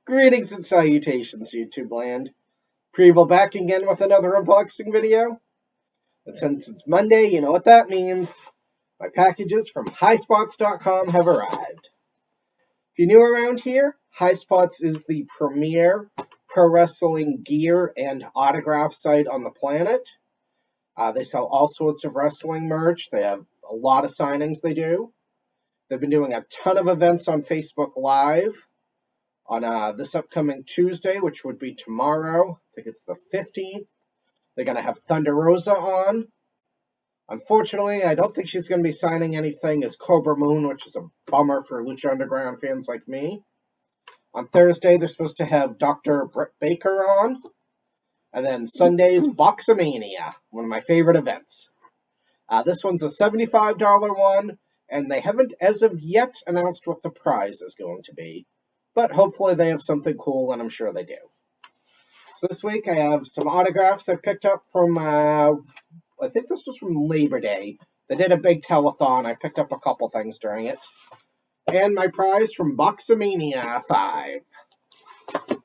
Greetings and salutations, YouTube land. Preval back again with another unboxing video. And since it's Monday, you know what that means. My packages from Highspots.com have arrived. If you're new around here, Highspots is the premier pro wrestling gear and autograph site on the planet. They sell all sorts of wrestling merch. They have a lot of signings they do. They've been doing a ton of events on Facebook Live. On this upcoming Tuesday, which would be tomorrow, I think it's the 15th, they're going to have Thunder Rosa on. Unfortunately, I don't think she's going to be signing anything as Cobra Moon, which is a bummer for Lucha Underground fans like me. On Thursday, they're supposed to have Dr. Britt Baker on. And then Sunday's Boxamania, one of my favorite events. This one's a $75 one, and they haven't, as of yet, announced what the prize is going to be. But hopefully they have something cool, and I'm sure they do. So this week I have some autographs I picked up from, I think this was from Labor Day. They did a big telethon. I picked up a couple things during it. And my prize from Boxamania 5. I'm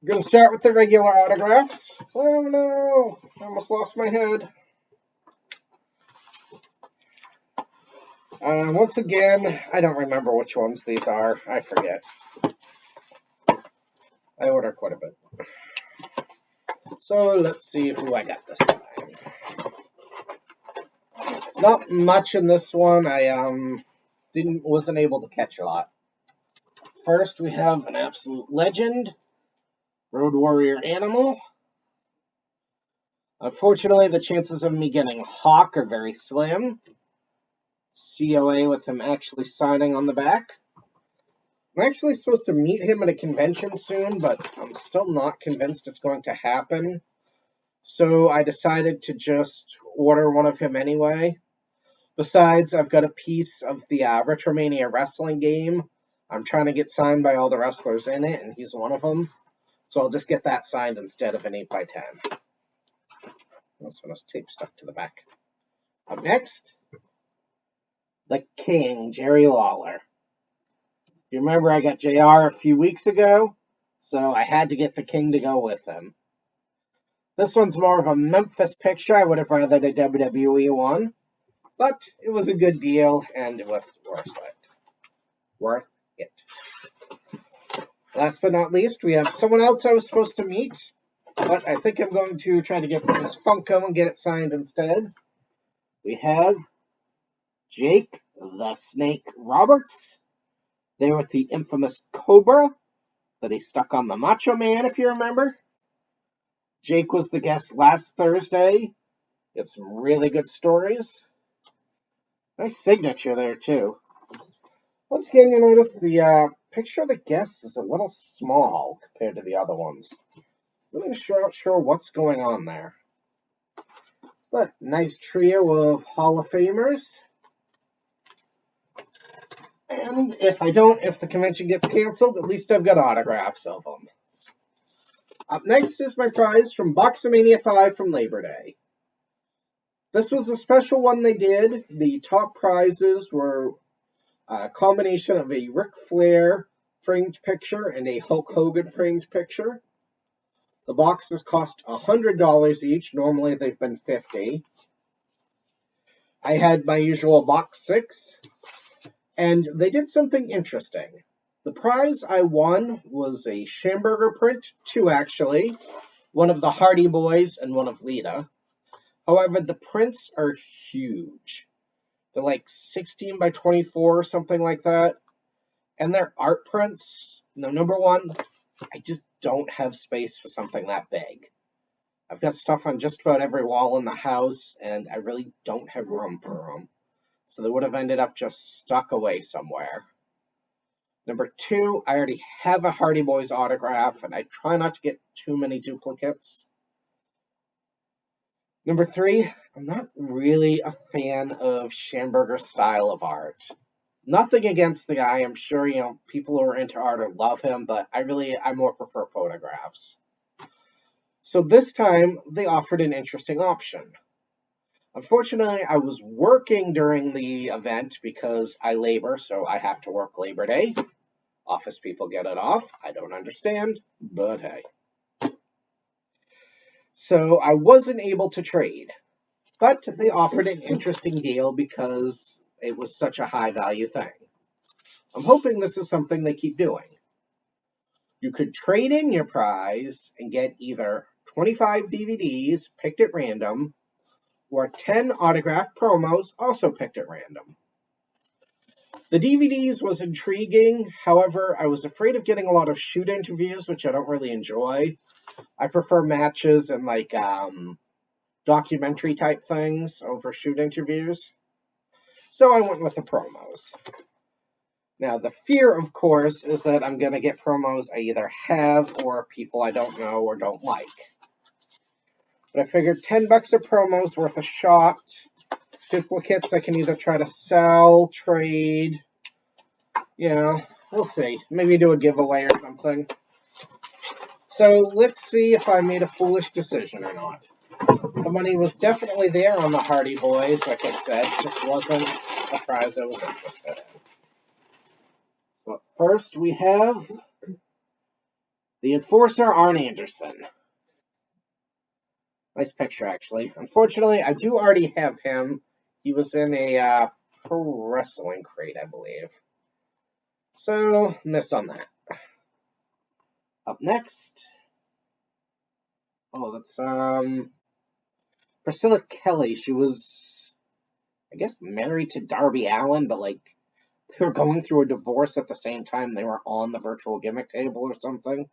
going to start with the regular autographs. Oh no, I almost lost my head. Once again, I don't remember which ones these are. I forget. I order quite a bit. So let's see who I got this time. There's not much in this one. I wasn't able to catch a lot. First, we have an absolute legend, Road Warrior Animal. Unfortunately, the chances of me getting Hawk are very slim. COA with him actually signing on the back. I'm actually supposed to meet him at a convention soon, but I'm still not convinced it's going to happen. So I decided to just order one of him anyway. Besides, I've got a piece of the Retromania wrestling game. I'm trying to get signed by all the wrestlers in it, and he's one of them. So I'll just get that signed instead of an 8x10. This one is tape stuck to the back. Up next, the King, Jerry Lawler. You remember I got JR a few weeks ago, so I had to get the King to go with him. This one's more of a Memphis picture. I would have rathered a WWE one, but it was a good deal, and it was worth it. Last but not least, we have someone else I was supposed to meet, but I think I'm going to try to get this Funko and get it signed instead. We have Jake the Snake Roberts. There with the infamous Cobra that he stuck on the Macho Man, if you remember. Jake was the guest last Thursday. It's some really good stories. Nice signature there, too. Once again, you notice the picture of the guest is a little small compared to the other ones. Really not sure what's going on there. But nice trio of Hall of Famers. And if the convention gets canceled, at least I've got autographs of them. Up next is my prize from Boxamania 5 from Labor Day. This was a special one they did. The top prizes were a combination of a Ric Flair framed picture and a Hulk Hogan framed picture. The boxes cost $100 each. Normally they've been $50. I had my usual box 6. And they did something interesting. The prize I won was a Schamberger print, 2 actually, one of the Hardy Boys and one of Lita. However, the prints are huge. They're like 16 by 24 or something like that. And they're art prints. Now, number one, I just don't have space for something that big. I've got stuff on just about every wall in the house, and I really don't have room for them. So they would have ended up just stuck away somewhere. Number 2, I already have a Hardy Boys autograph, and I try not to get too many duplicates. Number 3, I'm not really a fan of Schamberger's style of art. Nothing against the guy. I'm sure, people who are into art love him, but I more prefer photographs. So this time, they offered an interesting option. Unfortunately, I was working during the event because I labor, so I have to work Labor Day. Office people get it off. I don't understand, but hey. So I wasn't able to trade, but they offered an interesting deal because it was such a high value thing. I'm hoping this is something they keep doing. You could trade in your prize and get either 25 DVDs picked at random or 10 autographed promos also picked at random. The DVDs was intriguing, however, I was afraid of getting a lot of shoot interviews, which I don't really enjoy. I prefer matches and like documentary type things over shoot interviews. So I went with the promos. Now, the fear, of course, is that I'm going to get promos I either have or people I don't know or don't like. But I figured $10 a promo's worth a shot. Duplicates I can either try to sell, trade, we'll see. Maybe do a giveaway or something. So let's see if I made a foolish decision or not. The money was definitely there on the Hardy Boys, like I said, just wasn't a prize I was interested in. But first we have the Enforcer, Arn Anderson. Nice picture, actually. Unfortunately, I do already have him. He was in a pro wrestling crate, I believe. So, miss on that. Up next. Oh, that's Priscilla Kelly. She was, I guess, married to Darby Allin, but like they were going through a divorce at the same time they were on the virtual gimmick table or something.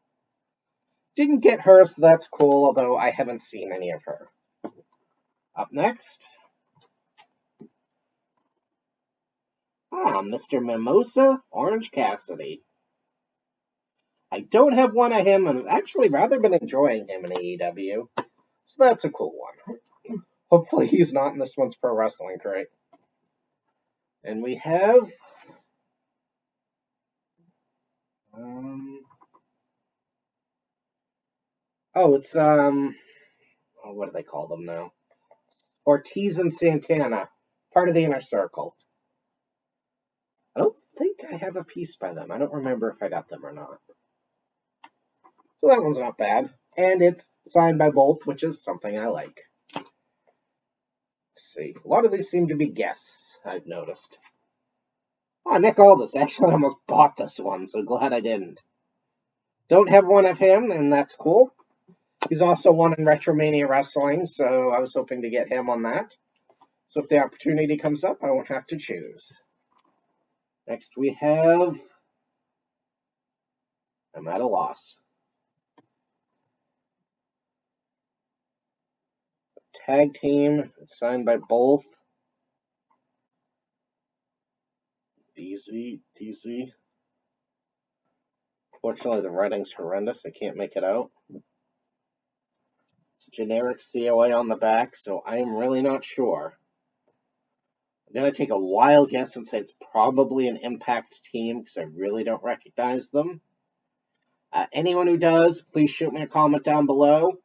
Didn't get her, so that's cool, although I haven't seen any of her. Up next. Mr. Mimosa, Orange Cassidy. I don't have one of him, and I've actually rather been enjoying him in AEW. So that's a cool one. Hopefully he's not in this one's pro wrestling crate. And we have it's what do they call them now? Ortiz and Santana, part of the Inner Circle. I don't think I have a piece by them. I don't remember if I got them or not. So that one's not bad. And it's signed by both, which is something I like. Let's see. A lot of these seem to be guests, I've noticed. Nick Aldis. Actually, I almost bought this one, so glad I didn't. Don't have one of him, and that's cool. He's also one in Retromania Wrestling, so I was hoping to get him on that. So if the opportunity comes up, I won't have to choose. Next we have... I'm at a loss. Tag team. It's signed by both. DZ. Fortunately, the writing's horrendous. I can't make it out. It's a generic COA on the back, so I am really not sure. I'm going to take a wild guess and say it's probably an Impact team because I really don't recognize them. Anyone who does, please shoot me a comment down below.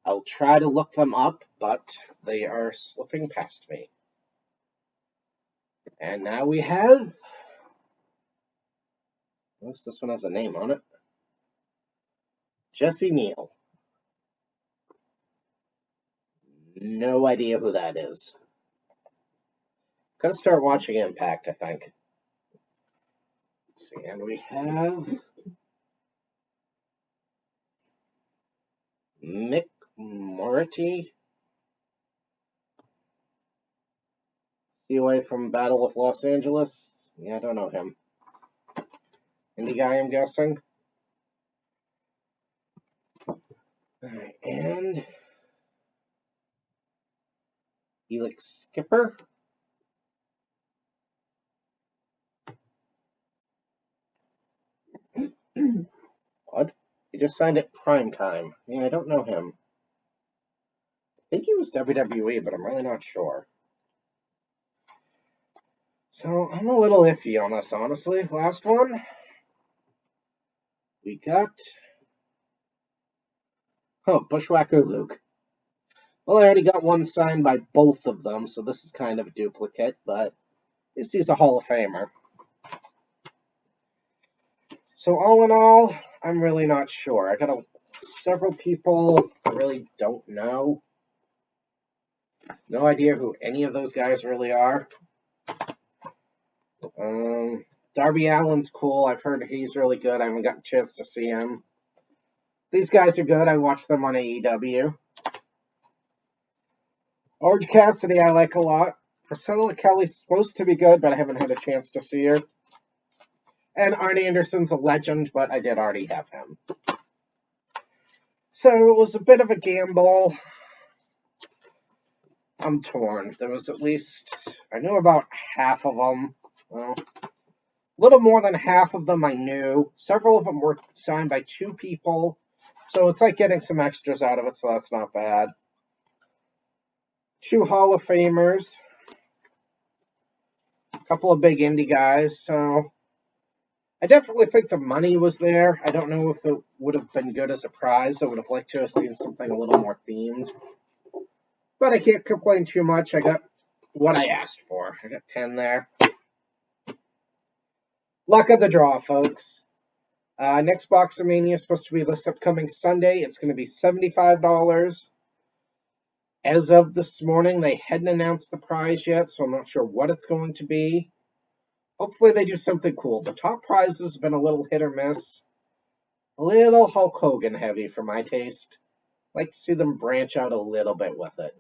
I'll try to look them up, but they are slipping past me. And now we have... Unless this one has a name on it. Jesse Neal. No idea who that is. Gotta start watching Impact, I think. Let's see, and we have... Mick Moretti. COA from Battle of Los Angeles. Yeah, I don't know him. Indie guy, I'm guessing. Alright, and... Helix Skipper. What? He just signed at Primetime. Yeah, I don't know him. I think he was WWE, but I'm really not sure. So, I'm a little iffy on this, honestly. Last one. We got... Bushwhacker Luke. Well, I already got one signed by both of them, so this is kind of a duplicate, but at least he's a Hall of Famer. So all in all, I'm really not sure. I got several people I really don't know. No idea who any of those guys really are. Darby Allin's cool. I've heard he's really good. I haven't gotten a chance to see him. These guys are good. I watch them on AEW. Orange Cassidy I like a lot. Priscilla Kelly's supposed to be good, but I haven't had a chance to see her. And Arn Anderson's a legend, but I did already have him. So it was a bit of a gamble. I'm torn. There was at least, I knew about half of them. Well, a little more than half of them I knew. Several of them were signed by 2 people. So it's like getting some extras out of it, so that's not bad. 2 Hall of Famers. A couple of big indie guys. So I definitely think the money was there. I don't know if it would have been good as a prize. I would have liked to have seen something a little more themed. But I can't complain too much. I got what I asked for. I got 10 there. Luck of the draw, folks. Next Boxamania is supposed to be this upcoming Sunday. It's going to be $75. As of this morning, they hadn't announced the prize yet, so I'm not sure what it's going to be. Hopefully they do something cool. The top prize has been a little hit or miss. A little Hulk Hogan heavy for my taste. I'd like to see them branch out a little bit with it.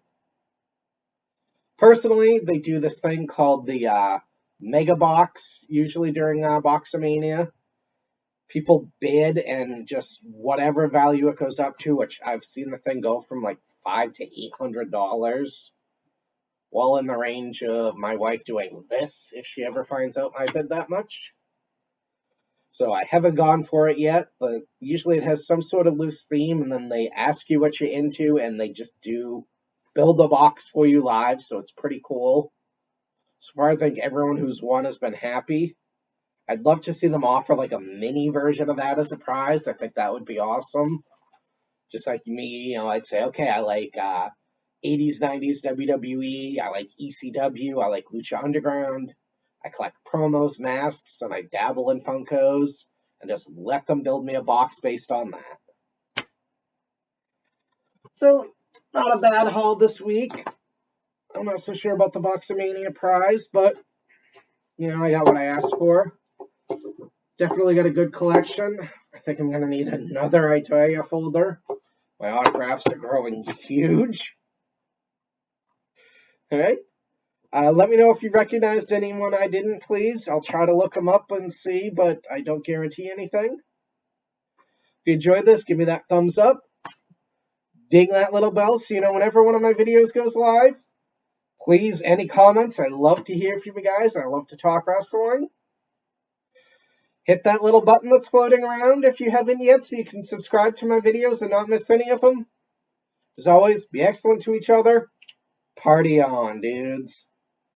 Personally, they do this thing called the Mega Box, usually during Boxamania. People bid and just whatever value it goes up to, which I've seen the thing go from like $500 to $800. Well in the range of my wife doing this if she ever finds out I bid that much. So I haven't gone for it yet, but usually it has some sort of loose theme, and then they ask you what you're into, and they just do build a box for you live, so it's pretty cool. So far, I think everyone who's won has been happy. I'd love to see them offer like a mini version of that as a prize. I think that would be awesome. Just like me, I'd say, okay, I like 80s, 90s WWE, I like ECW, I like Lucha Underground, I collect promos, masks, and I dabble in Funkos, and just let them build me a box based on that. So, not a bad haul this week. I'm not so sure about the Boxamania prize, but, I got what I asked for. Definitely got a good collection. I think I'm going to need another Italia folder. My autographs are growing huge. Alright. Let me know if you recognized anyone I didn't, please. I'll try to look them up and see, but I don't guarantee anything. If you enjoyed this, give me that thumbs up. Ding that little bell so you know whenever one of my videos goes live. Please, any comments. I love to hear from you guys. I love to talk wrestling. Hit that little button that's floating around if you haven't yet so you can subscribe to my videos and not miss any of them. As always, be excellent to each other. Party on, dudes.